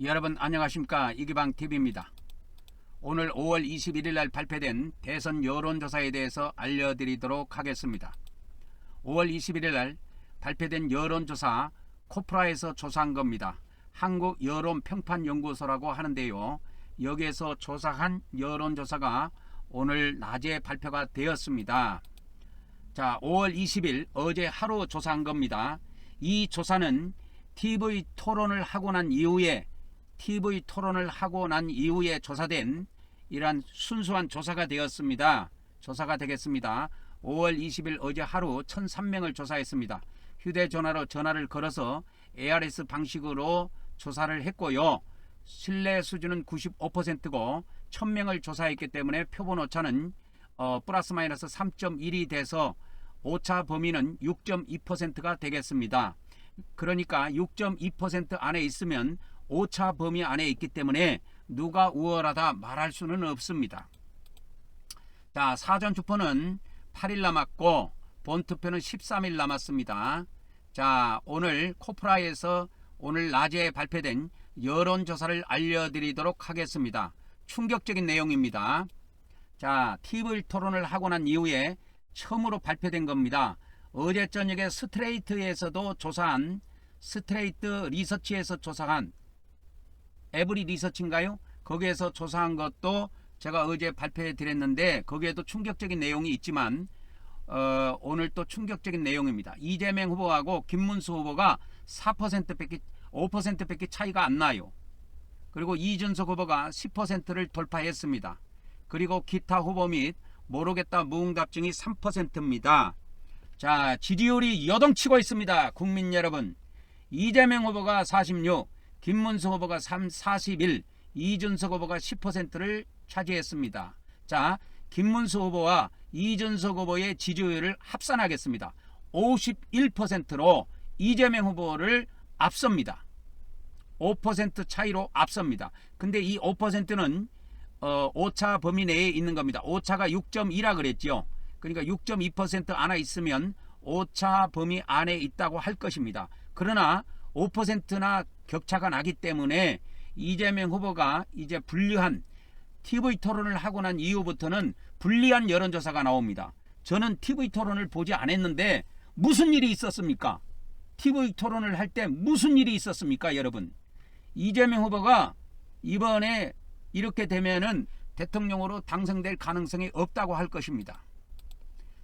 여러분 안녕하십니까, 이기방TV입니다. 오늘 5월 21일 날 발표된 대선 여론조사에 대해서 알려드리도록 하겠습니다. 5월 21일 날 발표된 여론조사 코프라에서 조사한 겁니다. 한국여론평판연구소라고 하는데요, 여기에서 조사한 여론조사가 오늘 낮에 발표가 되었습니다. 자, 5월 20일 어제 하루 조사한 겁니다. 이 조사는 TV 토론을 하고 난 이후에 조사된 이러한 순수한 조사가 되었습니다. 조사가 되겠습니다. 5월 20일 어제 하루 1,003명을 조사했습니다. 휴대전화로 전화를 걸어서 ARS 방식으로 조사를 했고요. 신뢰 수준은 95%고 1,000명을 조사했기 때문에 표본 오차는 플러스 마이너스 3.1이 돼서 오차 범위는 6.2%가 되겠습니다. 그러니까 6.2% 안에 있으면 오차 범위 안에 있기 때문에 누가 우월하다 말할 수는 없습니다. 자, 사전투표는 8일 남았고 본투표는 13일 남았습니다. 자, 오늘 코프라에서 오늘 낮에 발표된 여론조사를 알려드리도록 하겠습니다. 충격적인 내용입니다. 자, TV 토론을 하고 난 이후에 처음으로 발표된 겁니다. 어제 저녁에 스트레이트에서도 조사한, 스트레이트 리서치에서 조사한, 에브리 리서치인가요? 거기에서 조사한 것도 제가 어제 발표해 드렸는데 거기에도 충격적인 내용이 있지만 오늘 또 충격적인 내용입니다. 이재명 후보하고 김문수 후보가 4%밖에 5%밖에 차이가 안 나요. 그리고 이준석 후보가 10%를 돌파했습니다. 그리고 기타 후보 및 모르겠다 무응답증이 3%입니다. 자, 지지율이 여동치고 있습니다. 국민 여러분, 이재명 후보가 46, 김문수 후보가 41, 이준석 후보가 10%를 차지했습니다. 자, 김문수 후보와 이준석 후보의 지지율을 합산하겠습니다. 51%로 이재명 후보를 앞섭니다. 5% 차이로 앞섭니다. 근데 이 5%는 오차 범위 내에 있는 겁니다. 오차가 6.2라 그랬죠. 그러니까 6.2% 안에 있으면 오차 범위 안에 있다고 할 것입니다. 그러나 5%나 격차가 나기 때문에 이재명 후보가 이제 불리한, TV 토론을 하고 난 이후부터는 불리한 여론조사가 나옵니다. 저는 TV 토론을 보지 않았는데 무슨 일이 있었습니까? TV 토론을 할 때 무슨 일이 있었습니까, 여러분? 이재명 후보가 이번에 이렇게 되면은 대통령으로 당선될 가능성이 없다고 할 것입니다.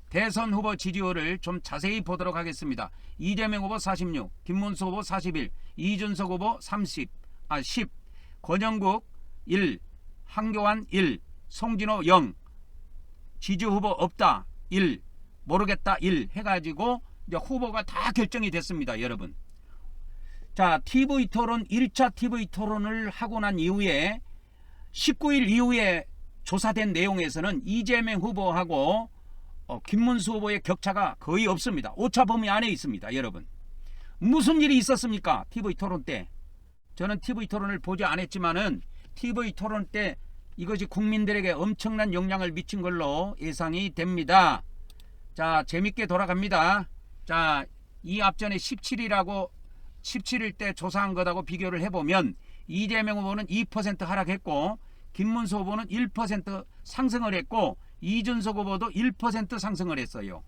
대선 후보 지지율을 좀 자세히 보도록 하겠습니다. 이재명 후보 46, 김문수 후보 41, 이준석 후보 10, 권영국 1, 한교안 1, 송진호 0, 지지 후보 없다 1, 모르겠다 1 해가지고 이제 후보가 다 결정이 됐습니다, 여러분. 자, TV 토론 1차 TV 토론을 하고 난 이후에 19일 이후에 조사된 내용에서는 이재명 후보하고 김문수 후보의 격차가 거의 없습니다. 오차 범위 안에 있습니다, 여러분. 무슨 일이 있었습니까? TV 토론 때. 저는 TV 토론을 보지 않았지만은 TV 토론 때 이것이 국민들에게 엄청난 영향을 미친 걸로 예상이 됩니다. 자, 재밌게 돌아갑니다. 자, 이 앞전에 17일 때 조사한 것하고 비교를 해보면 이재명 후보는 2% 하락했고 김문수 후보는 1% 상승을 했고 이준석 후보도 1% 상승을 했어요.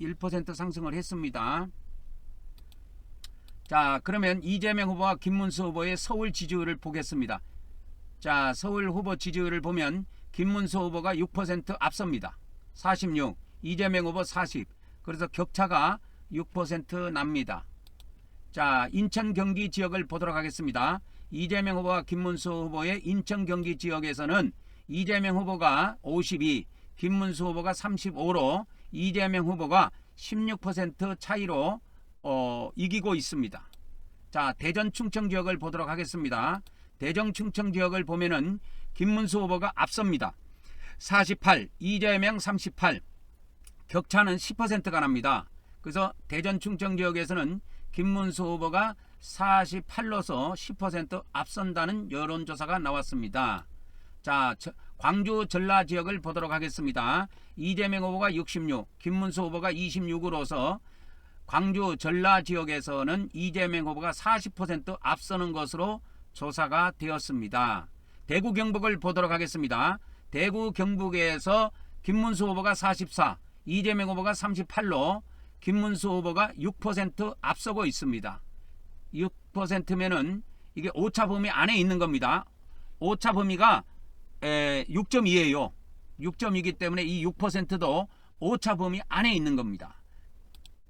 1% 상승을 했습니다. 자, 그러면 이재명 후보와 김문수 후보의 서울 지지율을 보겠습니다. 자, 서울 후보 지지율을 보면 김문수 후보가 6% 앞섭니다. 46, 이재명 후보 40. 그래서 격차가 6% 납니다. 자, 인천 경기 지역을 보도록 하겠습니다. 이재명 후보와 김문수 후보의 인천 경기 지역에서는 이재명 후보가 52, 김문수 후보가 35로 이재명 후보가 16% 차이로 이기고 있습니다. 자, 대전 충청 지역을 보도록 하겠습니다. 대전 충청 지역을 보면은 김문수 후보가 앞섭니다. 48, 이재명 38. 격차는 10%가 납니다. 그래서 대전 충청 지역에서는 김문수 후보가 48로서 10% 앞선다는 여론조사가 나왔습니다. 자, 광주 전라 지역을 보도록 하겠습니다. 이재명 후보가 66, 김문수 후보가 26으로서 광주 전라 지역에서는 이재명 후보가 40% 앞서는 것으로 조사가 되었습니다. 대구 경북을 보도록 하겠습니다. 대구 경북에서 김문수 후보가 44, 이재명 후보가 38로 김문수 후보가 6% 앞서고 있습니다. 6%면은 이게 오차 범위 안에 있는 겁니다. 오차 범위가 6.2예요. 6.2이기 때문에 이 6%도 오차 범위 안에 있는 겁니다.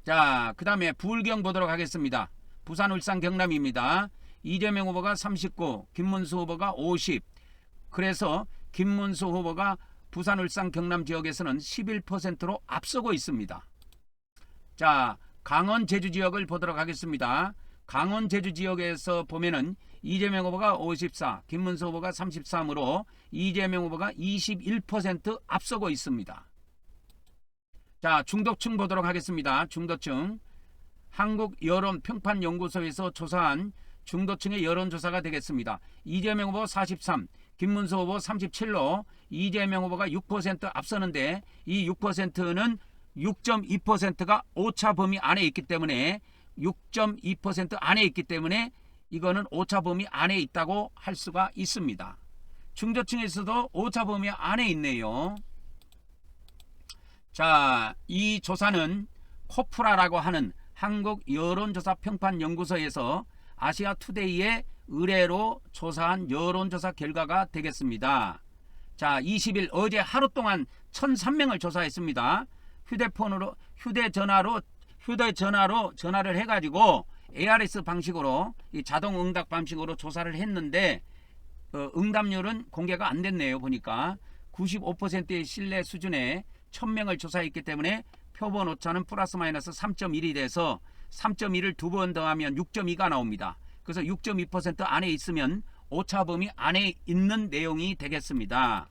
자, 그 다음에 부울경 보도록 하겠습니다. 부산, 울산, 경남입니다. 이재명 후보가 39, 김문수 후보가 50. 그래서 김문수 후보가 부산, 울산, 경남 지역에서는 11%로 앞서고 있습니다. 자, 강원, 제주 지역을 보도록 하겠습니다. 강원, 제주 지역에서 보면은 이재명 후보가 54, 김문수 후보가 33으로 이재명 후보가 21% 앞서고 있습니다. 자, 중도층 보도록 하겠습니다. 중도층. 한국여론평판연구소에서 조사한 중도층의 여론조사가 되겠습니다. 이재명 후보 43, 김문수 후보 37로 이재명 후보가 6% 앞서는데 이 6%는 6.2%가 오차 범위 안에 있기 때문에 6.2% 안에 있기 때문에 이거는 오차 범위 안에 있다고 할 수가 있습니다. 중도층에서도 오차 범위 안에 있네요. 자, 이 조사는 코프라라고 하는 한국여론조사평판연구소에서 아시아투데이의 의뢰로 조사한 여론조사 결과가 되겠습니다. 자, 20일 어제 하루 동안 1,003명을 조사했습니다. 휴대전화로 전화를 해가지고 ARS 방식으로 이 자동응답 방식으로 조사를 했는데 응답률은 공개가 안 됐네요. 보니까 95%의 신뢰 수준에 1,000명을 조사했기 때문에 표본 오차는 플러스 마이너스 3.1이 돼서 3.1을 두 번 더하면 6.2가 나옵니다. 그래서 6.2% 안에 있으면 오차 범위 안에 있는 내용이 되겠습니다.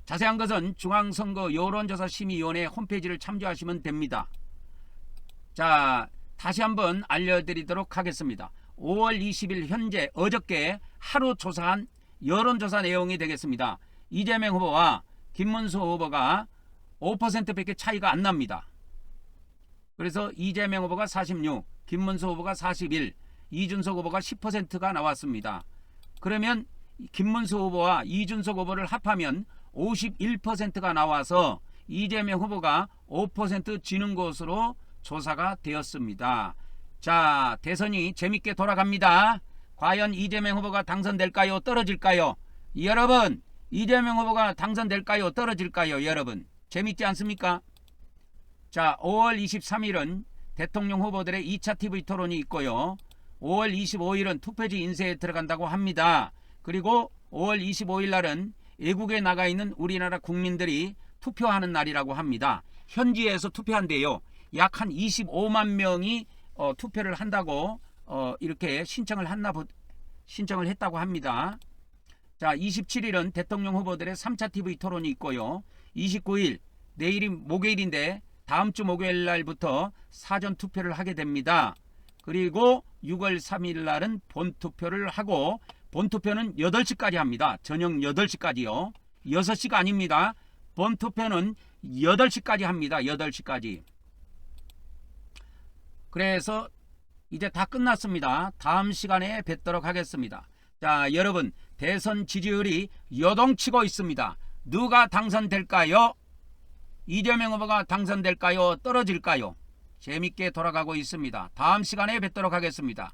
자세한 것은 중앙선거 여론조사심의위원회 홈페이지를 참조하시면 됩니다. 자, 다시 한번 알려드리도록 하겠습니다. 5월 20일 현재 어저께 하루 조사한 여론조사 내용이 되겠습니다. 이재명 후보와 김문수 후보가 5%밖에 차이가 안 납니다. 그래서 이재명 후보가 46, 김문수 후보가 41, 이준석 후보가 10%가 나왔습니다. 그러면 김문수 후보와 이준석 후보를 합하면 51%가 나와서 이재명 후보가 5% 지는 것으로 조사가 되었습니다. 자, 대선이 재밌게 돌아갑니다. 과연 이재명 후보가 당선될까요? 떨어질까요? 여러분, 이재명 후보가 당선될까요? 떨어질까요? 여러분, 재밌지 않습니까? 자, 5월 23일은 대통령 후보들의 2차 TV 토론이 있고요. 5월 25일은 투표지 인쇄에 들어간다고 합니다. 그리고 5월 25일 날은 외국에 나가 있는 우리나라 국민들이 투표하는 날이라고 합니다. 현지에서 투표한대요. 약 한 25만 명이 투표를 한다고 이렇게 신청을 했다고 합니다. 자, 27일은 대통령 후보들의 3차 TV 토론이 있고요. 29일, 내일이 목요일인데 다음 주 목요일 날부터 사전 투표를 하게 됩니다. 그리고 6월 3일 날은 본투표를 하고 본투표는 8시까지 합니다. 저녁 8시까지요. 6시가 아닙니다. 본투표는 8시까지 합니다. 8시까지. 그래서 이제 다 끝났습니다. 다음 시간에 뵙도록 하겠습니다. 자, 여러분, 대선 지지율이 요동치고 있습니다. 누가 당선될까요? 이재명 후보가 당선될까요? 떨어질까요? 재밌게 돌아가고 있습니다. 다음 시간에 뵙도록 하겠습니다.